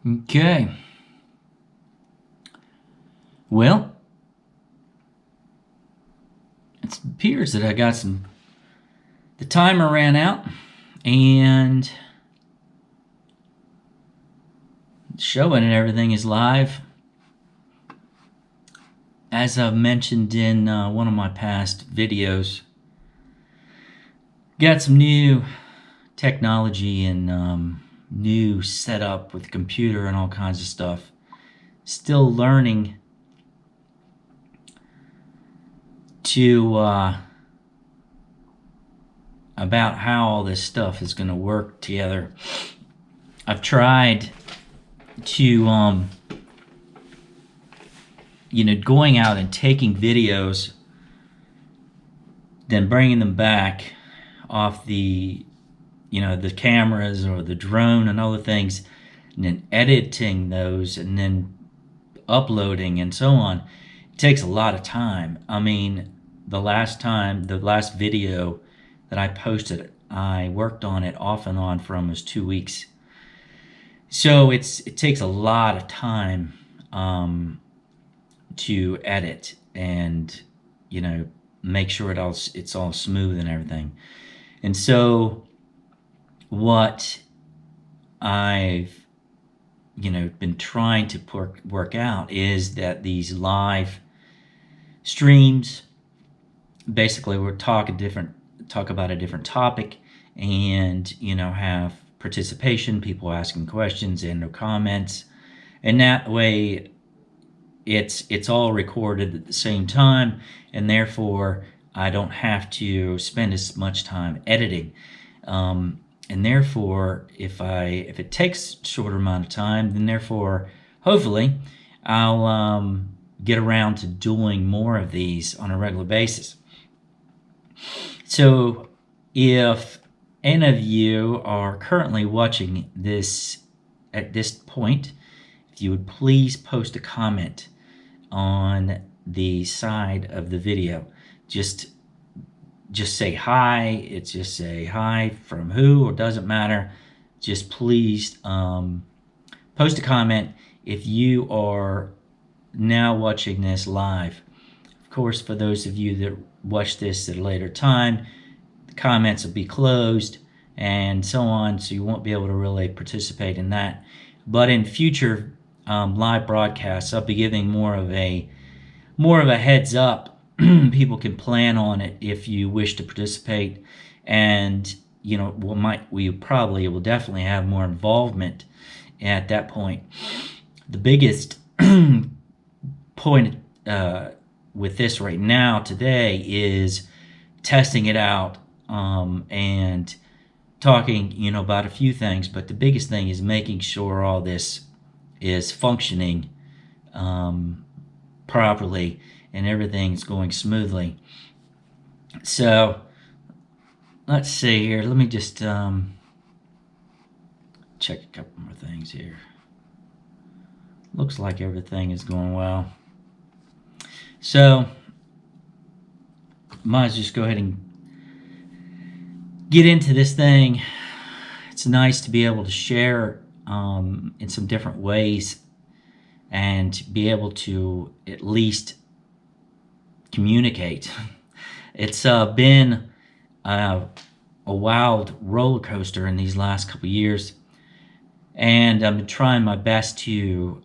Okay. Well, it appears that I got the timer ran out and showing and everything is live. As I've mentioned in one of my past videos, got some new technology and new setup with the computer and all kinds of stuff. Still learning to about how all this stuff is going to work together. I've tried to going out and taking videos, then bringing them back off the the cameras or the drone and other things, and then editing those and then uploading and so on. It takes a lot of time. I mean, the last video that I posted, I worked on it off and on for almost 2 weeks. So it takes a lot of time to edit and make sure it's all smooth and everything. And so what I've been trying to work out is that these live streams, basically we'll talk about a different topic and have participation, people asking questions and no comments, and that way it's all recorded at the same time, and therefore I don't have to spend as much time editing. And therefore, if it takes a shorter amount of time, then therefore, hopefully, I'll get around to doing more of these on a regular basis. So, if any of you are currently watching this at this point, if you would please post a comment on the side of the video. Just say hi. It's just say hi from who, or doesn't matter. Just please post a comment if you are now watching this live. Of course, for those of you that watch this at a later time, the comments will be closed and so on, so you won't be able to really participate in that. But in future live broadcasts, I'll be giving more of a heads up. People can plan on it if you wish to participate, and we probably will definitely have more involvement at that point. The biggest point with this right now today is testing it out and talking about a few things, but the biggest thing is making sure all this is functioning properly and everything's going smoothly. So let's see here. Let me just check a couple more things here. Looks like everything is going well. So might as well just go ahead and get into this thing. It's nice to be able to share in some different ways and be able to at least communicate. It's been a wild roller coaster in these last couple of years, and I've been trying my best to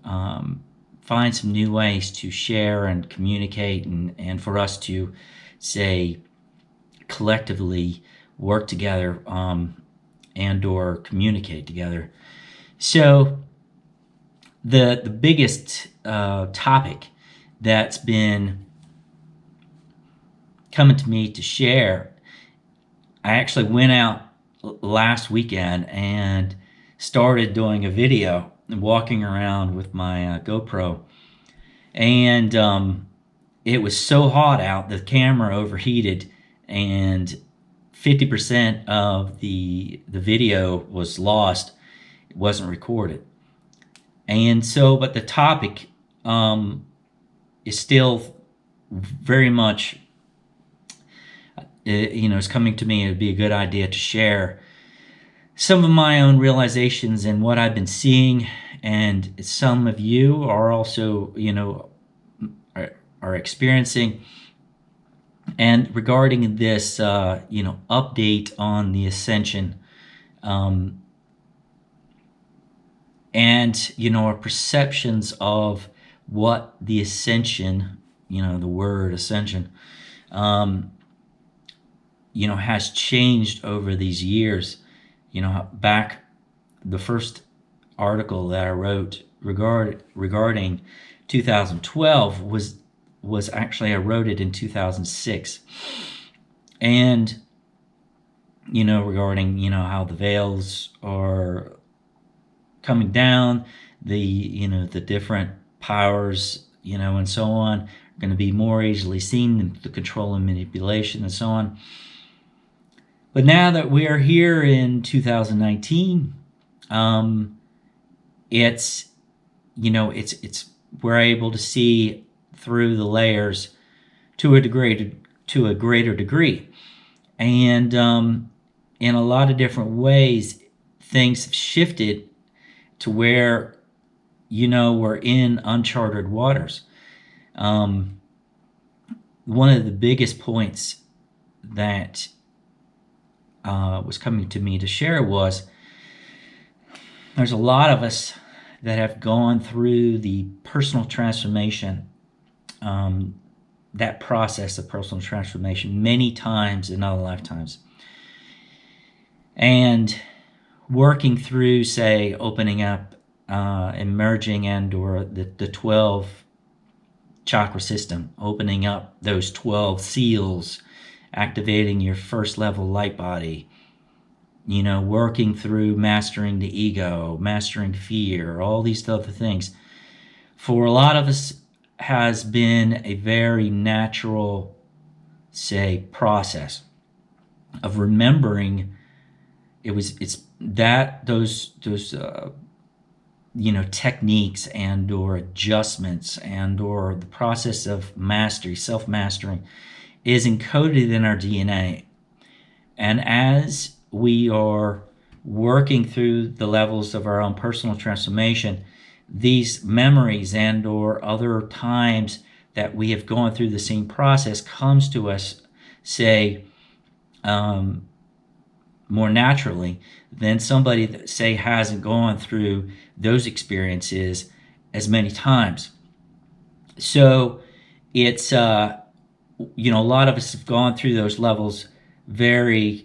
find some new ways to share and communicate, and for us to say collectively work together and or communicate together. So the biggest topic that's been coming to me to share, I actually went out last weekend and started doing a video and walking around with my GoPro, and it was so hot out, the camera overheated, and 50% of the video was lost. It wasn't recorded. And so, but the topic is still very much, it's coming to me. It would be a good idea to share some of my own realizations and what I've been seeing and some of you are also, are experiencing. And regarding this, update on the Ascension, and our perceptions of what the Ascension, the word Ascension, has changed over these years. Back the first article that I wrote regarding 2012 was actually, I wrote it in 2006, and regarding how the veils are coming down, the different powers, and so on, are going to be more easily seen, the control and manipulation and so on. But now that we are here in 2019, it's we're able to see through the layers to a greater degree, and in a lot of different ways, things have shifted to where we're in uncharted waters. One of the biggest points that was coming to me to share was, there's a lot of us that have gone through the personal transformation, that process of personal transformation many times in other lifetimes, and working through, say, opening up, emerging, and or the 12 chakra system, opening up those 12 seals, activating your first level light body, working through mastering the ego, mastering fear, all these other things. For a lot of us, has been a very natural, say, process of remembering. It's that those techniques and or adjustments and or the process of mastery, self-mastering, is encoded in our DNA. And as we are working through the levels of our own personal transformation, these memories and or other times that we have gone through the same process comes to us, say, more naturally than somebody that, say, hasn't gone through those experiences as many times. So it's a lot of us have gone through those levels very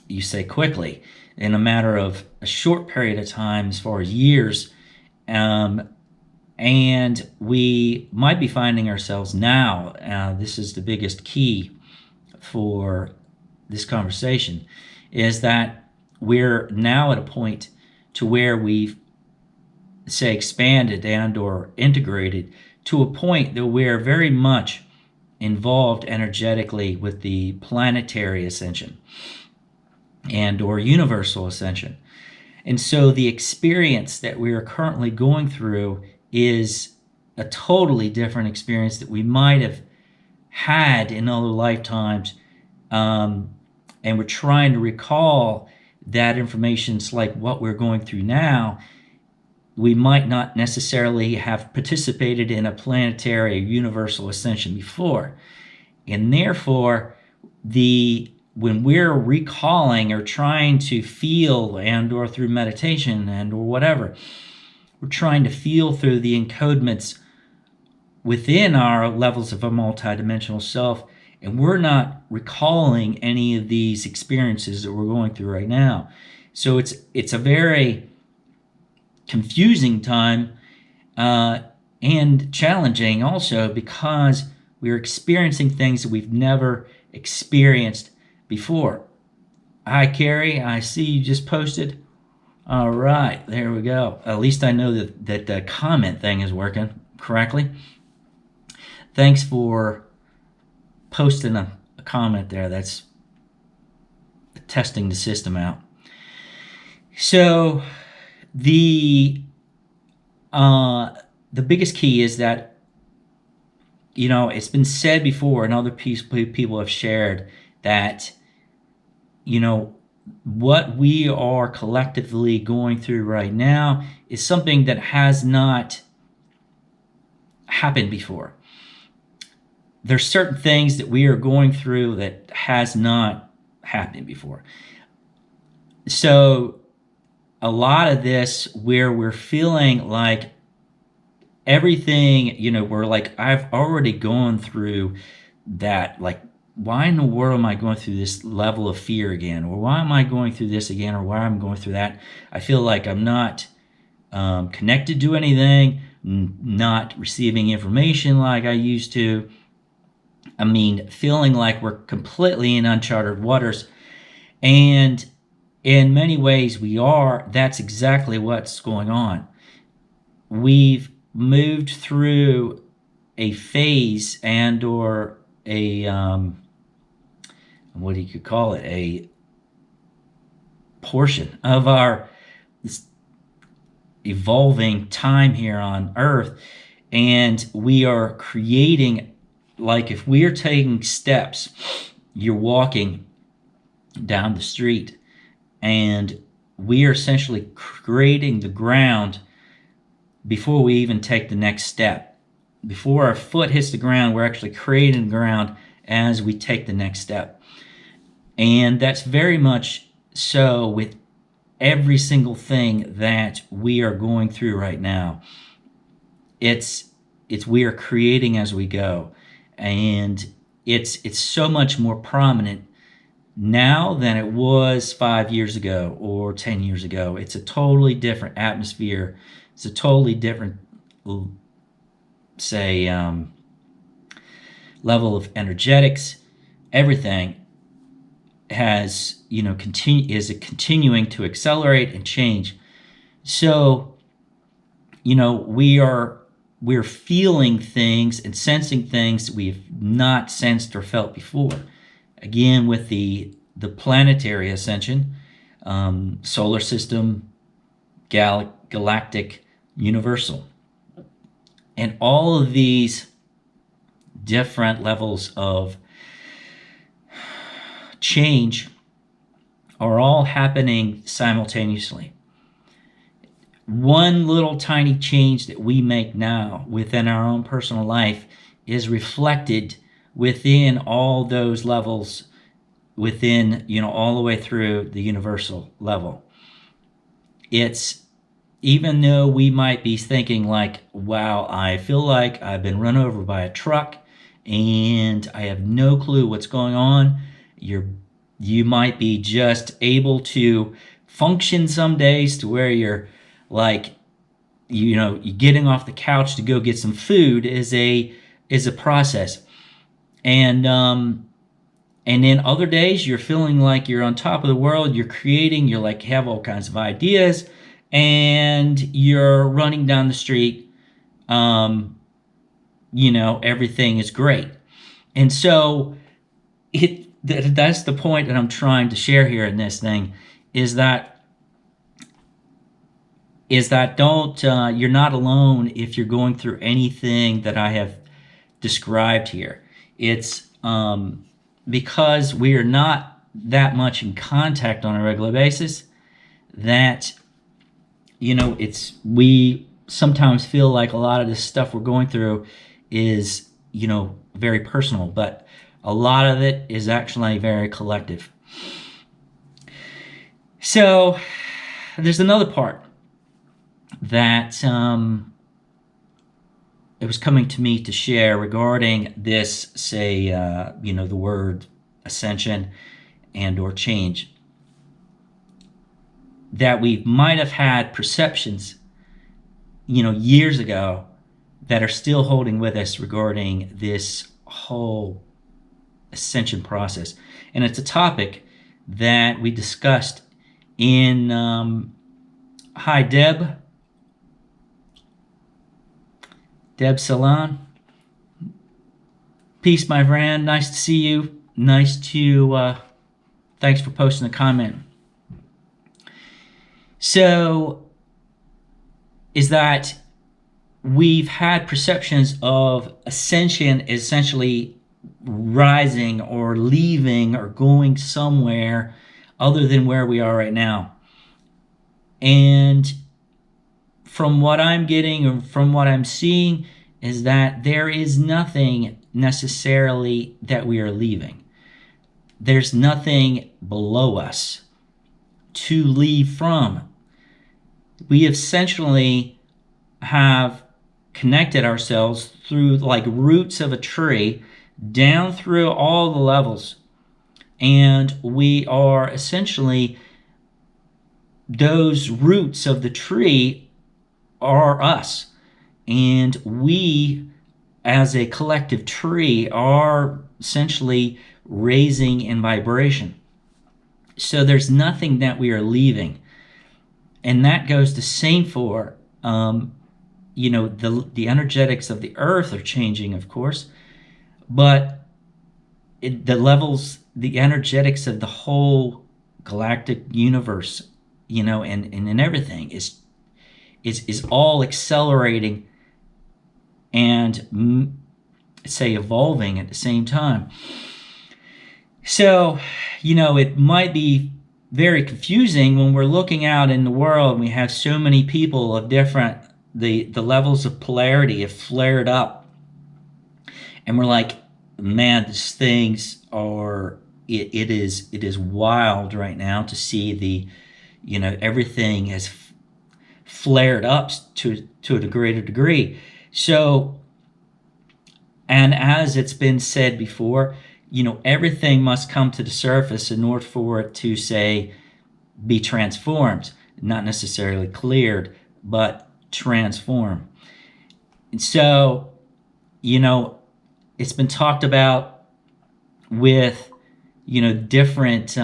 you say quickly, in a matter of a short period of time, as far as years, and we might be finding ourselves now, this is the biggest key for this conversation, is that we're now at a point to where we've, say, expanded and or integrated to a point that we're very much involved energetically with the planetary ascension and or universal ascension. And so the experience that we are currently going through is a totally different experience that we might have had in other lifetimes, and we're trying to recall that information. It's like what we're going through now. We might not necessarily have participated in a planetary or universal ascension before, and therefore when we're recalling or trying to feel and or through meditation and or whatever, we're trying to feel through the encodements within our levels of a multidimensional self, and we're not recalling any of these experiences that we're going through right now. So it's a very confusing time, and challenging also, because we're experiencing things that we've never experienced before. Hi, Carrie. I see you just posted. All right, there we go. At least I know that the comment thing is working correctly. Thanks for posting a comment there. That's testing the system out. So the biggest key is that, it's been said before, and other people have shared that, what we are collectively going through right now is something that has not happened before. There's certain things that we are going through that has not happened before. So a lot of this where we're feeling like everything, we're like, I've already gone through that. Like, why in the world am I going through this level of fear again? Or why am I going through this again? Or why am I going through that? I feel like I'm not connected to anything, not receiving information like I used to. I mean, feeling like we're completely in uncharted waters. And in many ways we are. That's exactly what's going on. We've moved through a phase and or a what you could call it, a portion of our evolving time here on earth, and we are creating, like, if we are taking steps, you're walking down the street, and we are essentially creating the ground before we even take the next step. Before our foot hits the ground, we're actually creating the ground as we take the next step. And that's very much so with every single thing that we are going through right now. It's we are creating as we go. And it's so much more prominent now than it was 5 years ago or 10 years ago. It's a totally different atmosphere. It's a totally different, say, level of energetics. Everything has, is continuing to accelerate and change. So, we're feeling things and sensing things that we've not sensed or felt before. Again, with the planetary ascension, solar system, galactic, universal. And all of these different levels of change are all happening simultaneously. One little tiny change that we make now within our own personal life is reflected within all those levels, within, all the way through the universal level. It's, even though we might be thinking like, wow, I feel like I've been run over by a truck and I have no clue what's going on, you might be just able to function some days to where you're like, you getting off the couch to go get some food is a process. And then other days you're feeling like you're on top of the world, you're creating, you're like, have all kinds of ideas, and you're running down the street. Everything is great. And so that's the point that I'm trying to share here in this thing, is that don't, you're not alone if you're going through anything that I have described here. It's because we are not that much in contact on a regular basis that, we sometimes feel like a lot of this stuff we're going through is, very personal, but a lot of it is actually very collective. So there's another part that it was coming to me to share regarding this, say, the word ascension and or change, that we might have had perceptions, years ago that are still holding with us regarding this whole ascension process. And it's a topic that we discussed in, hi, Deb Salon. Peace, my friend. Nice to see you. Nice to, thanks for posting a comment. So, is that we've had perceptions of ascension essentially rising or leaving or going somewhere other than where we are right now. And from what I'm getting or from what I'm seeing is that there is nothing necessarily that we are leaving. There's nothing below us to leave from. We essentially have connected ourselves through like roots of a tree down through all the levels. And we are essentially, those roots of the tree are us. And we, as a collective tree, are essentially raising in vibration. So there's nothing that we are leaving. And that goes the same for, the energetics of the earth are changing, of course, but the levels, the energetics of the whole galactic universe, and everything is all accelerating and say evolving at the same time. So, it might be very confusing when we're looking out in the world and we have so many people of different, the levels of polarity have flared up. And we're like, man, these things are, it is wild right now to see the, everything has flared up to a greater degree. So, and as it's been said before, everything must come to the surface in order for it to, say, be transformed, not necessarily cleared, but transform. And so, it's been talked about with, different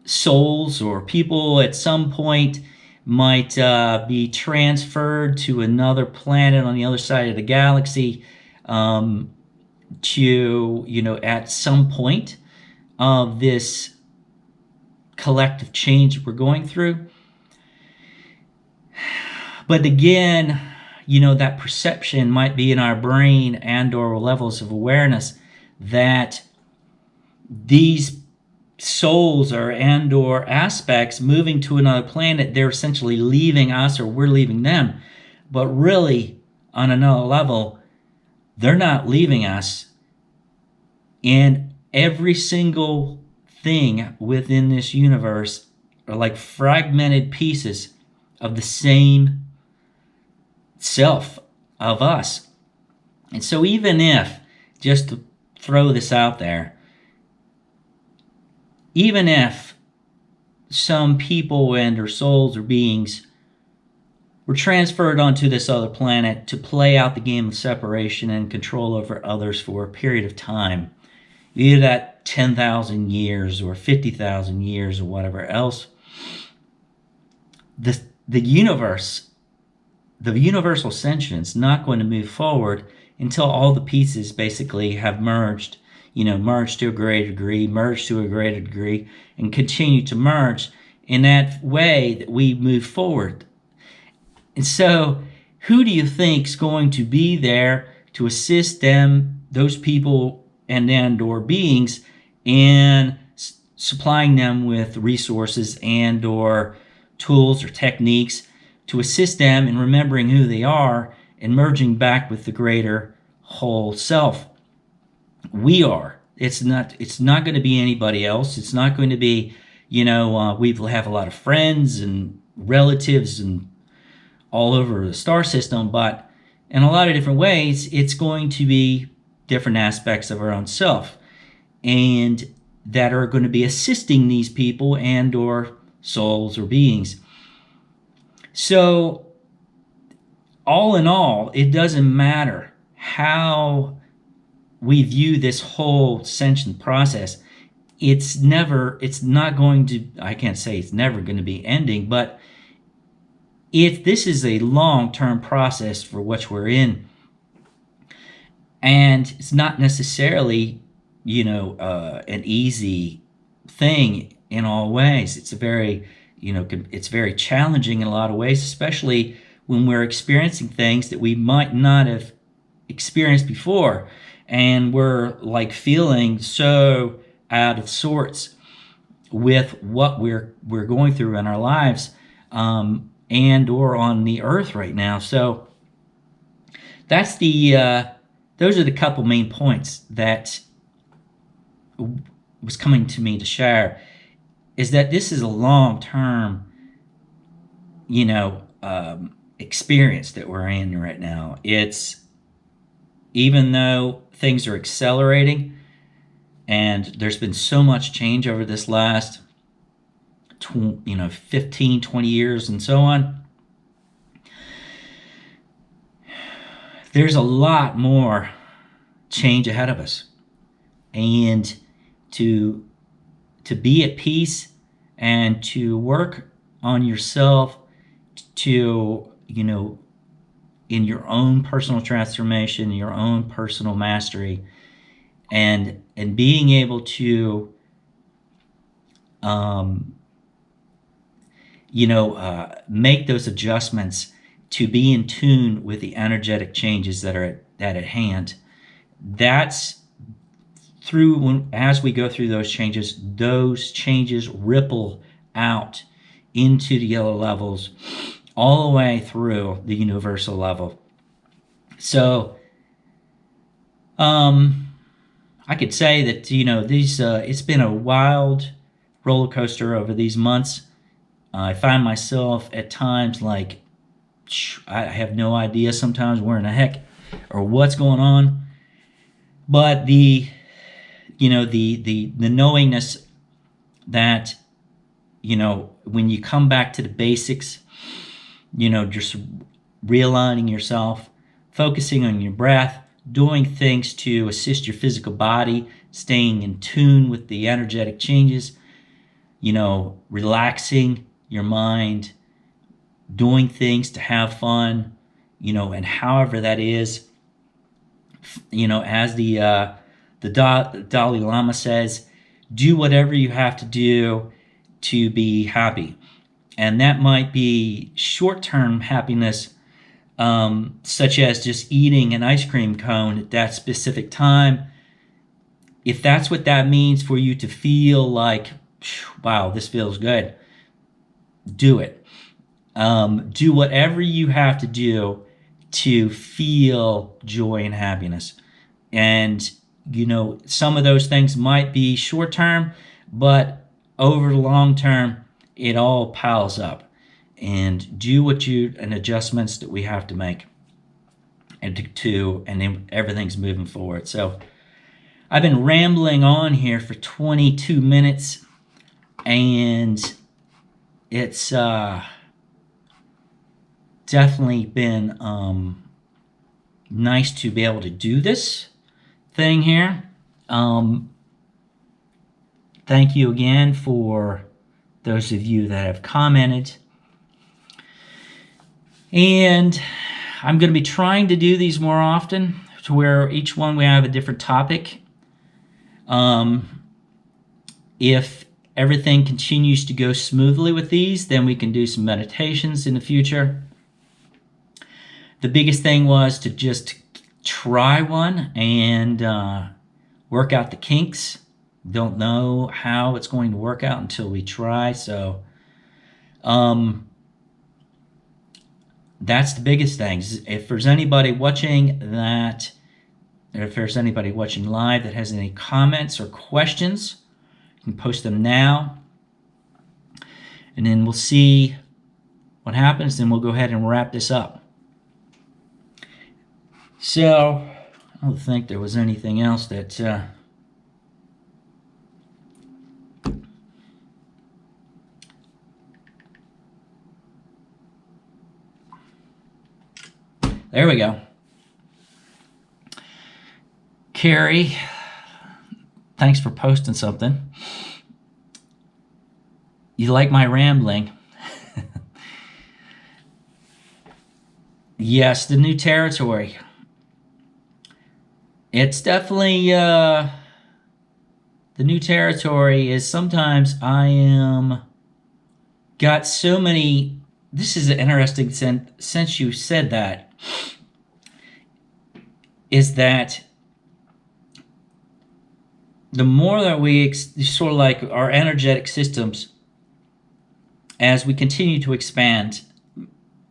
souls or people at some point might be transferred to another planet on the other side of the galaxy to, at some point of this collective change we're going through. But again, that perception might be in our brain and or levels of awareness that these souls and or aspects moving to another planet, they're essentially leaving us or we're leaving them. But really, on another level, they're not leaving us. And every single thing within this universe are like fragmented pieces of the same self of us. And so even if, just to throw this out there, even if some people and or souls or beings were transferred onto this other planet to play out the game of separation and control over others for a period of time, either that 10,000 years or 50,000 years or whatever else, the universe, the universal ascension is not going to move forward until all the pieces basically have merged, merged to a greater degree, and continue to merge in that way that we move forward. And so, who do you think is going to be there to assist them, those people and or beings, in supplying them with resources and or tools or techniques to assist them in remembering who they are and merging back with the greater whole self? We are. It's not going to be anybody else. It's not going to be, we have a lot of friends and relatives and all over the star system, but in a lot of different ways, it's going to be different aspects of our own self, and that are going to be assisting these people and or souls or beings. So all in all, it doesn't matter how we view this whole ascension process. It's not going to, I can't say it's never going to be ending, but if this is a long-term process for which we're in, and it's not necessarily, an easy thing in all ways. It's it's very challenging in a lot of ways, especially when we're experiencing things that we might not have experienced before, and we're like feeling so out of sorts with what we're going through in our lives, and or on the earth right now. So that's those are the couple main points that was coming to me to share, is that this is a long-term, experience that we're in right now. It's, even though things are accelerating and there's been so much change over this last 15, 20 years and so on, there's a lot more change ahead of us. And to be at peace and to work on yourself, to, in your own personal transformation, your own personal mastery, and being able to make those adjustments to be in tune with the energetic changes that are at hand. That's as we go through those changes ripple out into the yellow levels, all the way through the universal level. So I could say that it's been a wild roller coaster over these months. I find myself at times like, I have no idea sometimes where in the heck or what's going on. But the knowingness that, when you come back to the basics, just realigning yourself, focusing on your breath, doing things to assist your physical body, staying in tune with the energetic changes, relaxing your mind, doing things to have fun, and however that is, as the Dalai Lama says, do whatever you have to do to be happy. And that might be short-term happiness, such as just eating an ice cream cone at that specific time. If that's what that means for you to feel like, wow, this feels good, do it. Do whatever you have to do to feel joy and happiness. And, some of those things might be short-term, but over the long term, it all piles up. And do and adjustments that we have to make, and and then everything's moving forward. So I've been rambling on here for 22 minutes, and it's definitely been nice to be able to do this thing here. Thank you again for those of you that have commented. And I'm going to be trying to do these more often, to where each one we have a different topic. If everything continues to go smoothly with these, then we can do some meditations in the future. The biggest thing was to just try one and work out the kinks. Don't know how it's going to work out until we try. So that's the biggest thing. If there's anybody watching live that has any comments or questions, you can post them now. And then we'll see what happens. Then we'll go ahead and wrap this up. So I don't think there was anything else that there we go. Carrie, thanks for posting something. You like my rambling? Yes, the new territory. It's definitely the new territory is sometimes I am got so many. This is interesting since you said that. Is that the more that we sort of like our energetic systems, as we continue to expand,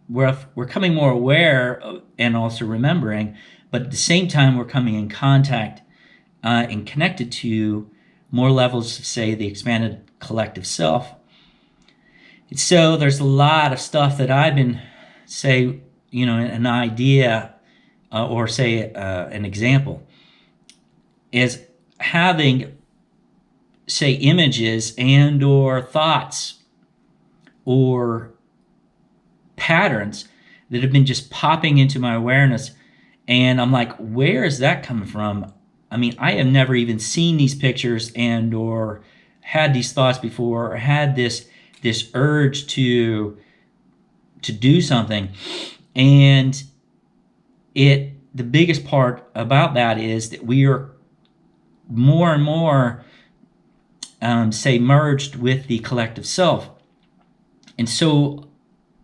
we're coming more aware of, and also remembering, but at the same time we're coming in contact and connected to more levels of, say, the expanded collective self. And so there's a lot of stuff that I've been, say, an idea or say an example is having, say, images and or thoughts or patterns that have been just popping into my awareness, and I'm like, where is that coming from? I mean, I have never even seen these pictures and or had these thoughts before, or had this urge to do something. And the biggest part about that is that we are more and more say merged with the collective self. And so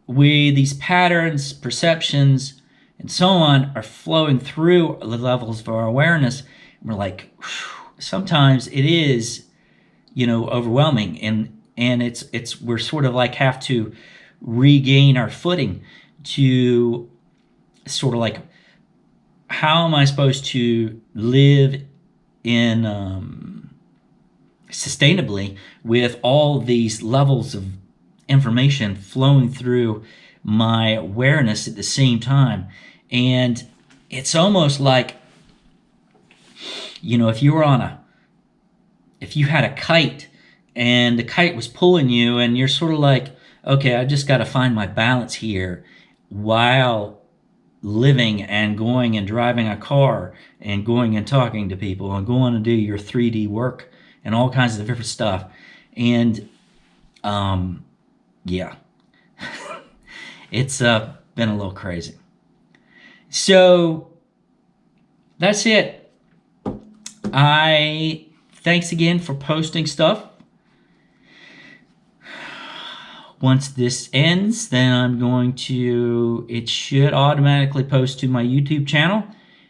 these patterns, perceptions, and so on are flowing through the levels of our awareness. And we're like, sometimes it is, overwhelming, and it's we're sort of like have to regain our footing to sort of like, how am I supposed to live in sustainably with all these levels of information flowing through my awareness at the same time? And it's almost like, if you had a kite and the kite was pulling you, and you're sort of like, okay, I just got to find my balance here while living and going and driving a car and going and talking to people and going to do your 3D work and all kinds of different stuff. And yeah, it's been a little crazy. So that's it. Thanks again for posting stuff. Once this ends, then it should automatically post to my YouTube channel,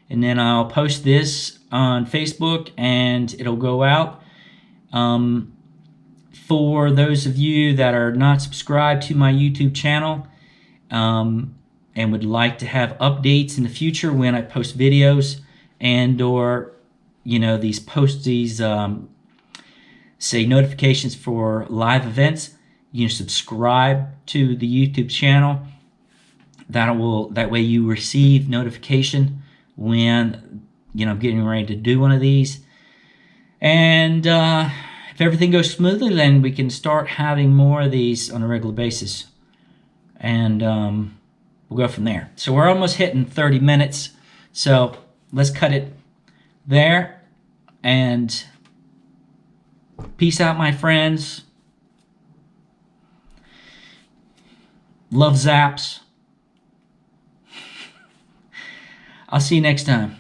and then I'll post this on Facebook and it'll go out. For those of you that are not subscribed to my YouTube channel and would like to have updates in the future when I post videos and or these say notifications for live events, subscribe to the YouTube channel. That way you receive notification when I'm getting ready to do one of these. And if everything goes smoothly, then we can start having more of these on a regular basis, and we'll go from there. So we're almost hitting 30 minutes, so let's cut it there. And peace out, my friends. Love zaps. I'll see you next time.